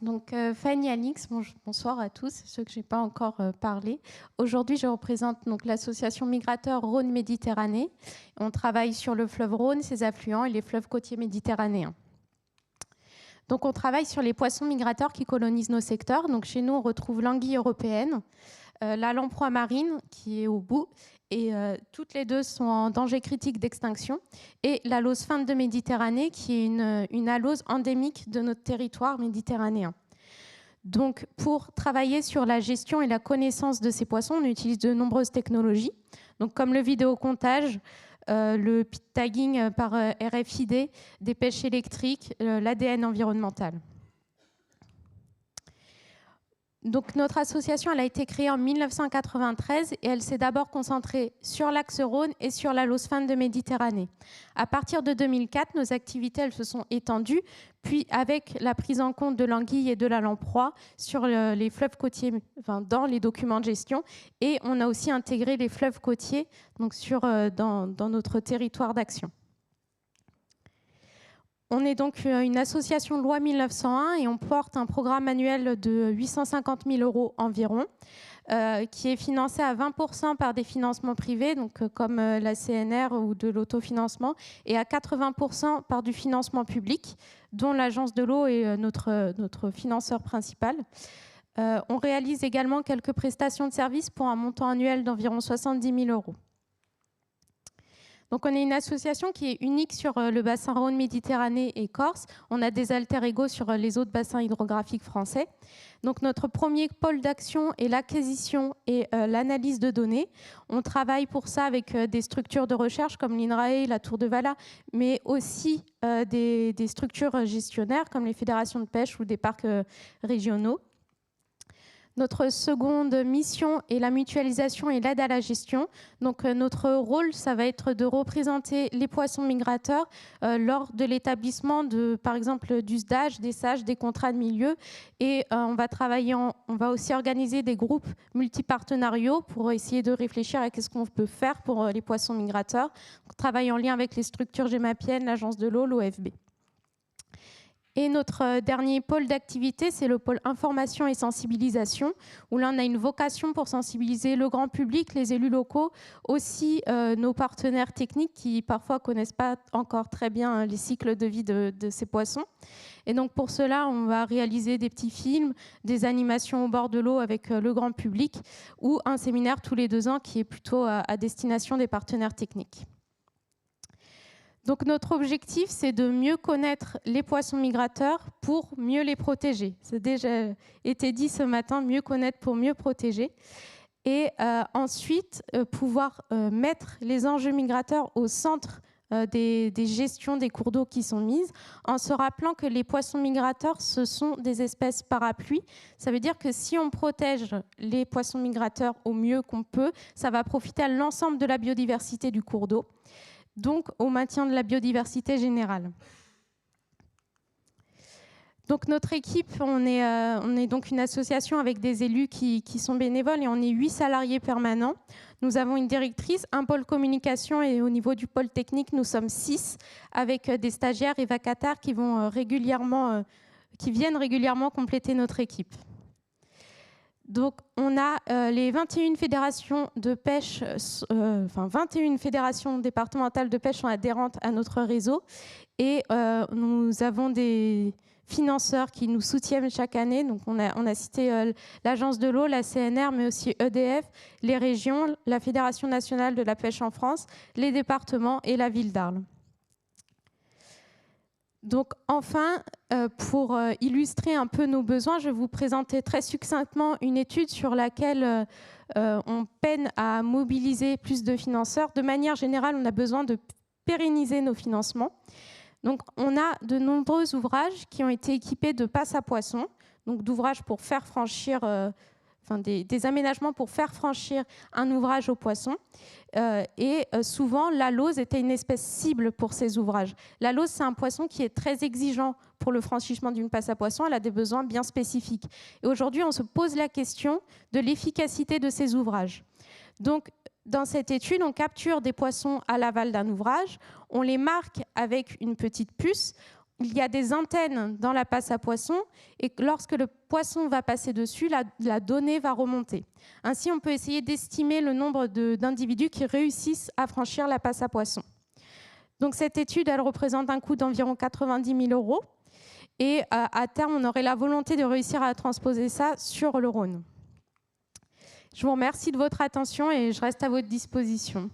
Donc, Fanny Alix, bonsoir à tous, ceux que je n'ai pas encore parlé. Aujourd'hui, je représente donc l'association Migrateur Rhône-Méditerranée. On travaille sur le fleuve Rhône, ses affluents et les fleuves côtiers méditerranéens. Donc, on travaille sur les poissons migrateurs qui colonisent nos secteurs. Donc, chez nous, on retrouve l'anguille européenne, la lamproie marine qui est au bout, et toutes les deux sont en danger critique d'extinction, et l'alose feinte de Méditerranée qui est une alose endémique de notre territoire méditerranéen. Donc, pour travailler sur la gestion et la connaissance de ces poissons, on utilise de nombreuses technologies, donc comme le vidéocomptage, le pit tagging par RFID, des pêches électriques, l'ADN environnemental. Donc, notre association elle a été créée en 1993 et elle s'est d'abord concentrée sur l'axe Rhône et sur la lauce feinte de Méditerranée. À partir de 2004, nos activités elles se sont étendues, puis avec la prise en compte de l'anguille et de la lamproie sur les fleuves côtiers, dans les documents de gestion, et on a aussi intégré les fleuves côtiers donc dans notre territoire d'action. On est donc une association loi 1901 et on porte un programme annuel de 850 000 € environ, qui est financé à 20% par des financements privés, donc comme la CNR ou de l'autofinancement, et à 80% par du financement public, dont l'Agence de l'eau est notre financeur principal. On réalise également quelques prestations de services pour un montant annuel d'environ 70 000 €. Donc, on est une association qui est unique sur le bassin Rhône, Méditerranée et Corse. On a des alter ego sur les autres bassins hydrographiques français. Donc, notre premier pôle d'action est l'acquisition et l'analyse de données. On travaille pour ça avec des structures de recherche comme l'INRAE, la Tour de Valla, mais aussi des structures gestionnaires comme les fédérations de pêche ou des parcs régionaux. Notre seconde mission est la mutualisation et l'aide à la gestion. Donc, notre rôle, ça va être de représenter les poissons migrateurs lors de l'établissement par exemple, du SDAGE, des SAGE, des contrats de milieu. Et on va aussi organiser des groupes multipartenariaux pour essayer de réfléchir à ce qu'on peut faire pour les poissons migrateurs. On travaille en lien avec les structures gémapiennes, l'Agence de l'eau, l'OFB. Et notre dernier pôle d'activité, c'est le pôle information et sensibilisation, où là, on a une vocation pour sensibiliser le grand public, les élus locaux, aussi nos partenaires techniques qui parfois ne connaissent pas encore très bien les cycles de vie de ces poissons. Et donc pour cela, on va réaliser des petits films, des animations au bord de l'eau avec le grand public, ou un séminaire tous les 2 ans qui est plutôt à destination des partenaires techniques. Donc notre objectif, c'est de mieux connaître les poissons migrateurs pour mieux les protéger. C'est déjà été dit ce matin, mieux connaître pour mieux protéger. Et ensuite, pouvoir mettre les enjeux migrateurs au centre des gestions des cours d'eau qui sont mises, en se rappelant que les poissons migrateurs, ce sont des espèces parapluies. Ça veut dire que si on protège les poissons migrateurs au mieux qu'on peut, ça va profiter à l'ensemble de la biodiversité du cours d'eau, donc au maintien de la biodiversité générale. Donc notre équipe, on est donc une association avec des élus qui sont bénévoles et on est 8 salariés permanents. Nous avons une directrice, un pôle communication et au niveau du pôle technique, nous sommes 6 avec des stagiaires et vacataires qui viennent régulièrement compléter notre équipe. Donc, on a les 21 fédérations de pêche, 21 fédérations départementales de pêche sont adhérentes à notre réseau et nous avons des financeurs qui nous soutiennent chaque année. Donc, on a cité l'Agence de l'eau, la CNR, mais aussi EDF, les régions, la Fédération nationale de la pêche en France, les départements et la ville d'Arles. Donc enfin, pour illustrer un peu nos besoins, je vais vous présenter très succinctement une étude sur laquelle on peine à mobiliser plus de financeurs. De manière générale, on a besoin de pérenniser nos financements. Donc on a de nombreux ouvrages qui ont été équipés de passes à poissons, donc d'ouvrages pour faire franchir... des aménagements pour faire franchir un ouvrage aux poissons. Souvent, l'alose était une espèce cible pour ces ouvrages. L'alose, c'est un poisson qui est très exigeant pour le franchissement d'une passe à poisson. Elle a des besoins bien spécifiques. Et aujourd'hui, on se pose la question de l'efficacité de ces ouvrages. Donc, dans cette étude, on capture des poissons à l'aval d'un ouvrage, on les marque avec une petite puce, il y a des antennes dans la passe à poissons et lorsque le poisson va passer dessus, la donnée va remonter. Ainsi, on peut essayer d'estimer le nombre d'individus qui réussissent à franchir la passe à poissons. Donc cette étude, elle représente un coût d'environ 90 000 € et à terme, on aurait la volonté de réussir à transposer ça sur le Rhône. Je vous remercie de votre attention et je reste à votre disposition.